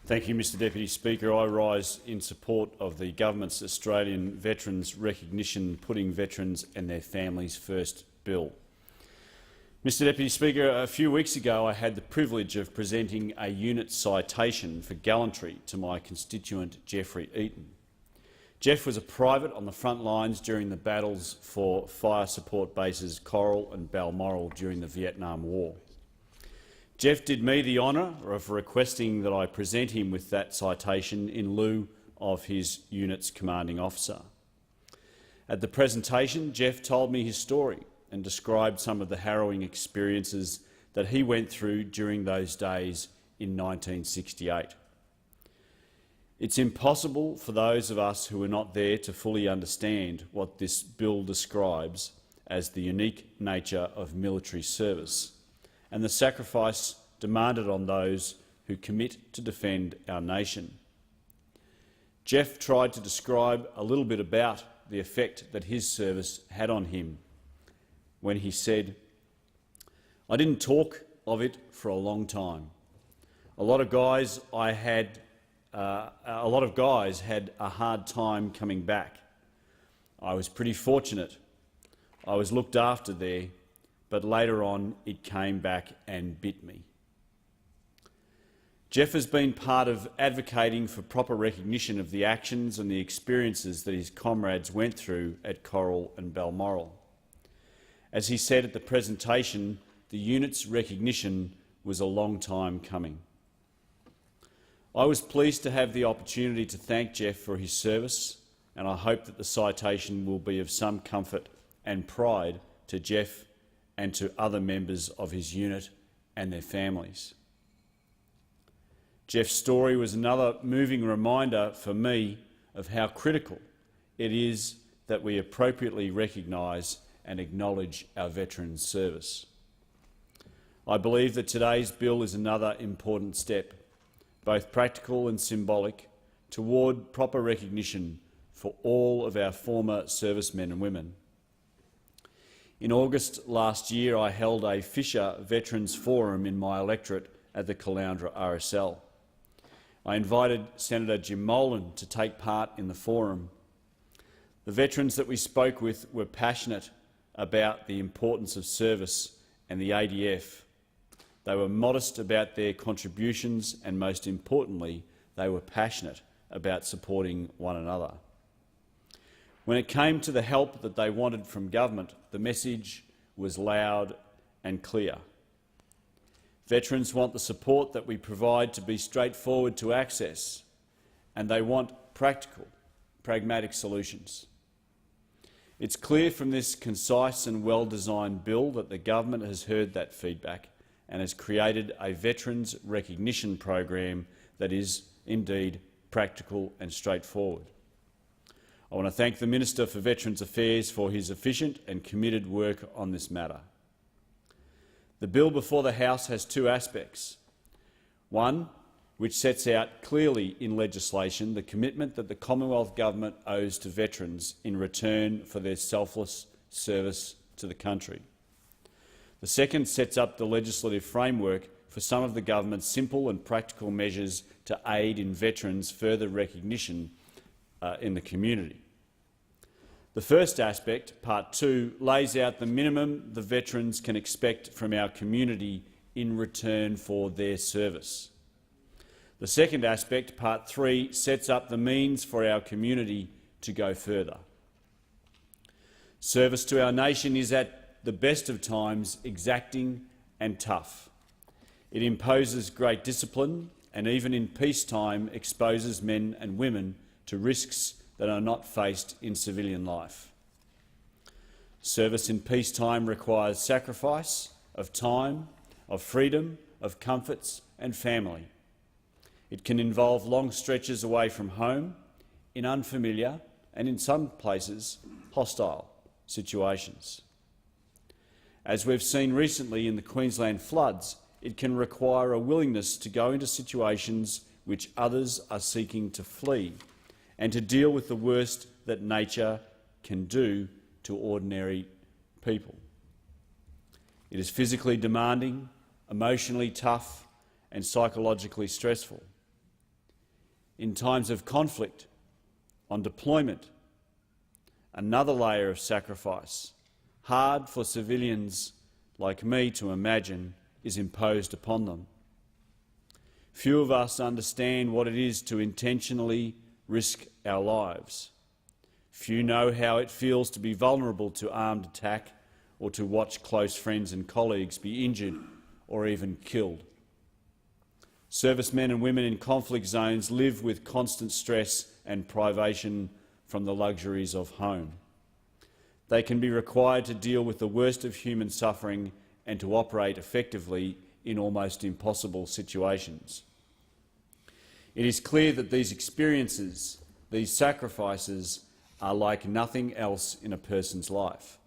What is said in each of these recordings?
Thank you, Mr Deputy Speaker. I rise in support of the Government's Australian Veterans Recognition Putting Veterans and Their Families First bill. Mr Deputy Speaker, a few weeks ago I had the privilege of presenting a unit citation for gallantry to my constituent Jeffrey Eaton. Jeff was a private on the front lines during the battles for fire support bases Coral and Balmoral during the Vietnam War. Jeff did me the honour of requesting that I present him with that citation in lieu of his unit's commanding officer. At the presentation, Jeff told me his story and described some of the harrowing experiences that he went through during those days in 1968. It's impossible for those of us who were not there to fully understand what this bill describes as the unique nature of military service and the sacrifice demanded on those who commit to defend our nation. Jeff tried to describe a little bit about the effect that his service had on him when he said, "I didn't talk of it for a long time. A lot of guys had a hard time coming back. I was pretty fortunate. I was looked after there, but later on it came back and bit me." Jeff has been part of advocating for proper recognition of the actions and the experiences that his comrades went through at Coral and Balmoral. As he said at the presentation, the unit's recognition was a long time coming. I was pleased to have the opportunity to thank Jeff for his service, and I hope that the citation will be of some comfort and pride to Jeff and to other members of his unit and their families. Jeff's story was another moving reminder for me of how critical it is that we appropriately recognise and acknowledge our veterans' service. I believe that today's bill is another important step, both practical and symbolic, toward proper recognition for all of our former servicemen and women. In August last year, I held a Fisher Veterans Forum in my electorate at the Caloundra RSL. I invited Senator Jim Molan to take part in the forum. The veterans that we spoke with were passionate about the importance of service and the ADF. They were modest about their contributions and, most importantly, they were passionate about supporting one another. When it came to the help that they wanted from government, the message was loud and clear. Veterans want the support that we provide to be straightforward to access, and they want practical, pragmatic solutions. It's clear from this concise and well-designed bill that the government has heard that feedback and has created a veterans recognition program that is indeed practical and straightforward. I want to thank the Minister for Veterans Affairs for his efficient and committed work on this matter. The bill before the House has two aspects. One, which sets out clearly in legislation the commitment that the Commonwealth Government owes to veterans in return for their selfless service to the country. The second sets up the legislative framework for some of the government's simple and practical measures to aid in veterans' further recognition in the community. The first aspect, Part 2, lays out the minimum the veterans can expect from our community in return for their service. The second aspect, Part 3, sets up the means for our community to go further. Service to our nation is at the best of times exacting and tough. It imposes great discipline and even in peacetime exposes men and women to risks that are not faced in civilian life. Service in peacetime requires sacrifice of time, of freedom, of comforts and family. It can involve long stretches away from home, in unfamiliar and, in some places, hostile situations. As we've seen recently in the Queensland floods, it can require a willingness to go into situations which others are seeking to flee and to deal with the worst that nature can do to ordinary people. It is physically demanding, emotionally tough and psychologically stressful. in times of conflict, on deployment. Another layer of sacrifice, hard for civilians like me to imagine, is imposed upon them. Few of us understand what it is to intentionally risk our lives. Few know how it feels to be vulnerable to armed attack or to watch close friends and colleagues be injured or even killed. Servicemen and women in conflict zones live with constant stress and privation from the luxuries of home. They can be required to deal with the worst of human suffering and to operate effectively in almost impossible situations. It is clear that these experiences, these sacrifices, are like nothing else in a person's life.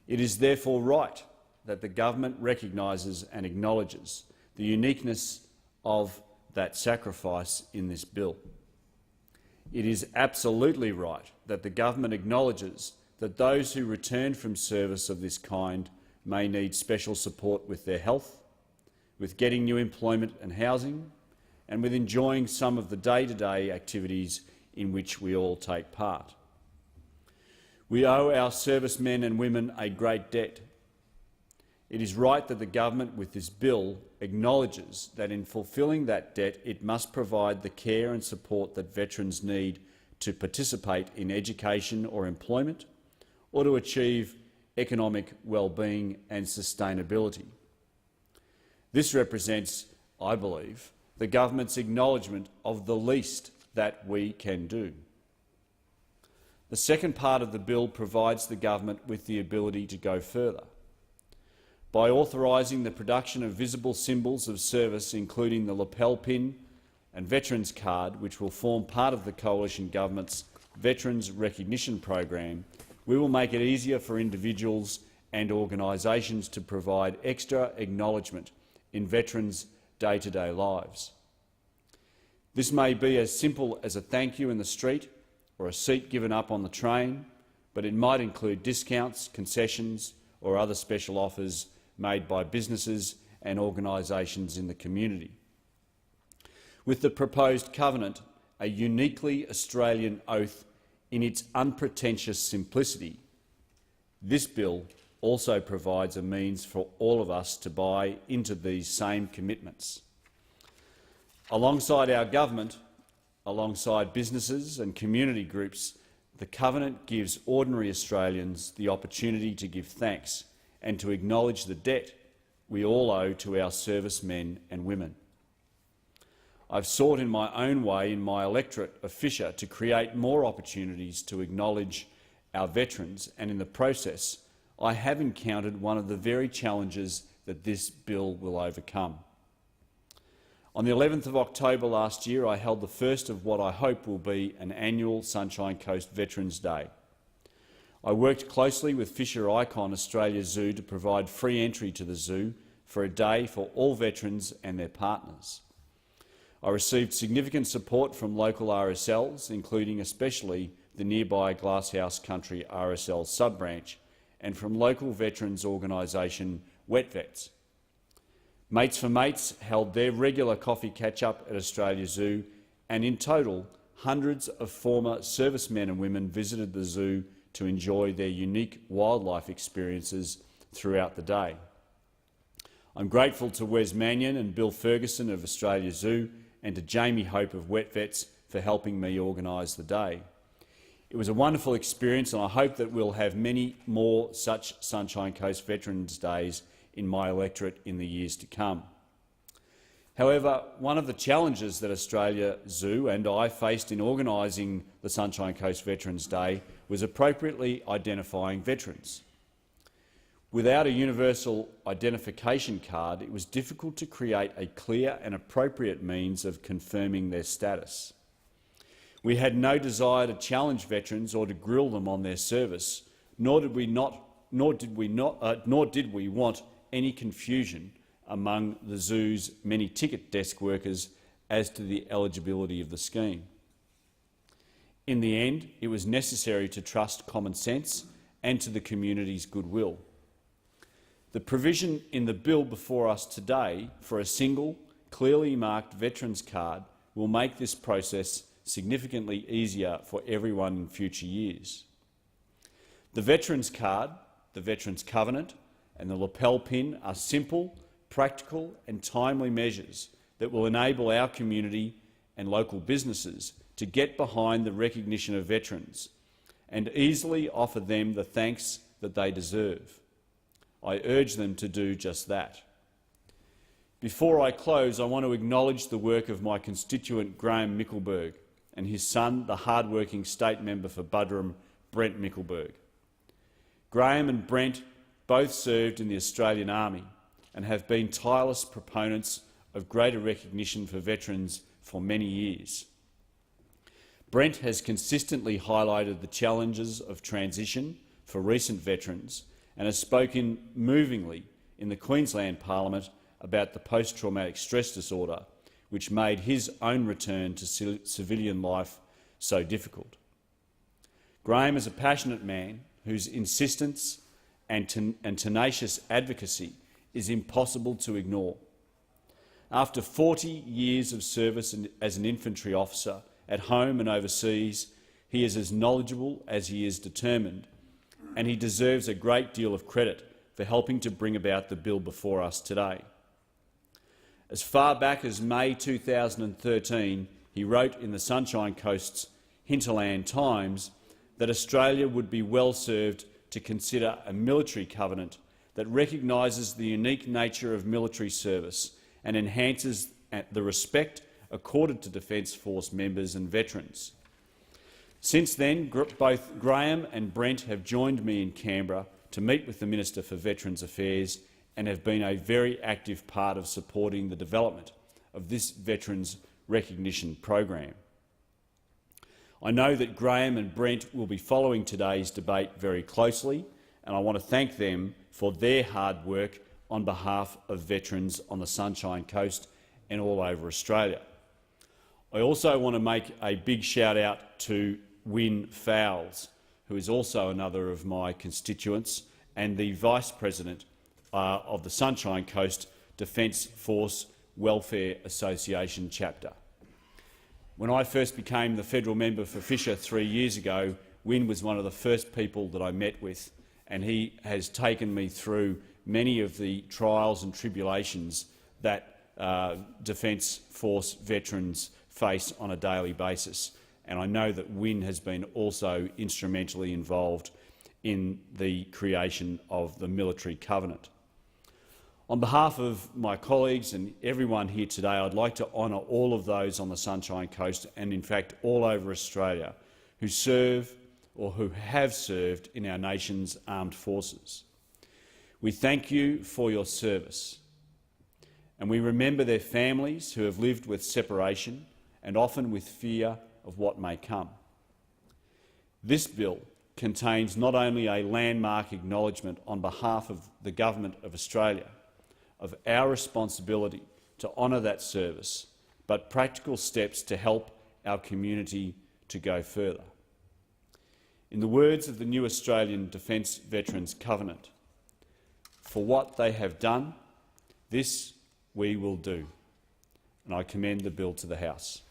It is therefore right that the government recognises and acknowledges the uniqueness of that sacrifice in this bill. It is absolutely right that the government acknowledges that those who return from service of this kind may need special support with their health, with getting new employment and housing, and with enjoying some of the day-to-day activities in which we all take part. We owe our servicemen and women a great debt. It is right that the government, with this bill, acknowledges that in fulfilling that debt it must provide the care and support that veterans need to participate in education or employment, or to achieve economic well-being and sustainability. This represents, I believe, the government's acknowledgement of the least that we can do. The second part of the bill provides the government with the ability to go further. By authorising the production of visible symbols of service, including the lapel pin and Veterans Card, which will form part of the Coalition Government's Veterans Recognition Program, we will make it easier for individuals and organisations to provide extra acknowledgement in veterans' day-to-day lives. This may be as simple as a thank you in the street or a seat given up on the train, but it might include discounts, concessions or other special offers made by businesses and organisations in the community. With the proposed covenant, a uniquely Australian oath in its unpretentious simplicity, this bill also provides a means for all of us to buy into these same commitments. Alongside our government, alongside businesses and community groups, the covenant gives ordinary Australians the opportunity to give thanks and to acknowledge the debt we all owe to our servicemen and women. I've sought in my own way in my electorate of Fisher to create more opportunities to acknowledge our veterans, and in the process I have encountered one of the very challenges that this bill will overcome. On the 11th of October last year, I held the first of what I hope will be an annual Sunshine Coast Veterans Day. I worked closely with Fisher Icon Australia Zoo to provide free entry to the zoo for a day for all veterans and their partners. I received significant support from local RSLs, including especially the nearby Glasshouse Country RSL sub-branch, and from local veterans organisation Wet Vets. Mates for Mates held their regular coffee catch-up at Australia Zoo, and in total, hundreds of former servicemen and women visited the zoo to enjoy their unique wildlife experiences throughout the day. I'm grateful to Wes Mannion and Bill Ferguson of Australia Zoo and to Jamie Hope of Wet Vets for helping me organise the day. It was a wonderful experience, and I hope that we'll have many more such Sunshine Coast Veterans Days in my electorate in the years to come. However, one of the challenges that Australia Zoo and I faced in organising the Sunshine Coast Veterans Day was appropriately identifying veterans. Without a universal identification card, it was difficult to create a clear and appropriate means of confirming their status. We had no desire to challenge veterans or to grill them on their service, nor did we want any confusion among the zoo's many ticket desk workers as to the eligibility of the scheme. In the end, it was necessary to trust common sense and to the community's goodwill. The provision in the bill before us today for a single, clearly marked veterans card will make this process significantly easier for everyone in future years. The Veterans Card, the Veterans Covenant and the lapel pin are simple, practical and timely measures that will enable our community and local businesses to get behind the recognition of veterans and easily offer them the thanks that they deserve. I urge them to do just that. Before I close, I want to acknowledge the work of my constituent Graham Mickelberg and his son, the hard-working state member for Buderim, Brent Mickelberg. Graham and Brent both served in the Australian Army and have been tireless proponents of greater recognition for veterans for many years. Brent has consistently highlighted the challenges of transition for recent veterans and has spoken movingly in the Queensland Parliament about the post-traumatic stress disorder, which made his own return to civilian life so difficult. Graham is a passionate man whose insistence and tenacious advocacy is impossible to ignore. After 40 years of service as an infantry officer at home and overseas, he is as knowledgeable as he is determined, and he deserves a great deal of credit for helping to bring about the bill before us today. As far back as May 2013, he wrote in the Sunshine Coast's Hinterland Times that Australia would be well served to consider a military covenant that recognises the unique nature of military service and enhances the respect accorded to Defence Force members and veterans. Since then, both Graham and Brent have joined me in Canberra to meet with the Minister for Veterans Affairs and have been a very active part of supporting the development of this Veterans Recognition program. I know that Graham and Brent will be following today's debate very closely, and I want to thank them for their hard work on behalf of veterans on the Sunshine Coast and all over Australia. I also want to make a big shout-out to Wynne Fowles, who is also another of my constituents and the Vice President of the Sunshine Coast Defence Force Welfare Association chapter. When I first became the federal member for Fisher 3 years ago, Wynne was one of the first people that I met with, and he has taken me through many of the trials and tribulations that Defence Force veterans face on a daily basis. And I know that Wynne has been also instrumentally involved in the creation of the Military Covenant. On behalf of my colleagues and everyone here today, I'd like to honour all of those on the Sunshine Coast and, in fact, all over Australia who serve or who have served in our nation's armed forces. We thank you for your service, and we remember their families who have lived with separation and often with fear of what may come. This bill contains not only a landmark acknowledgement on behalf of the Government of Australia of our responsibility to honour that service, but practical steps to help our community to go further. In the words of the new Australian Defence Veterans Covenant, "For what they have done, this we will do." And I commend the bill to the House.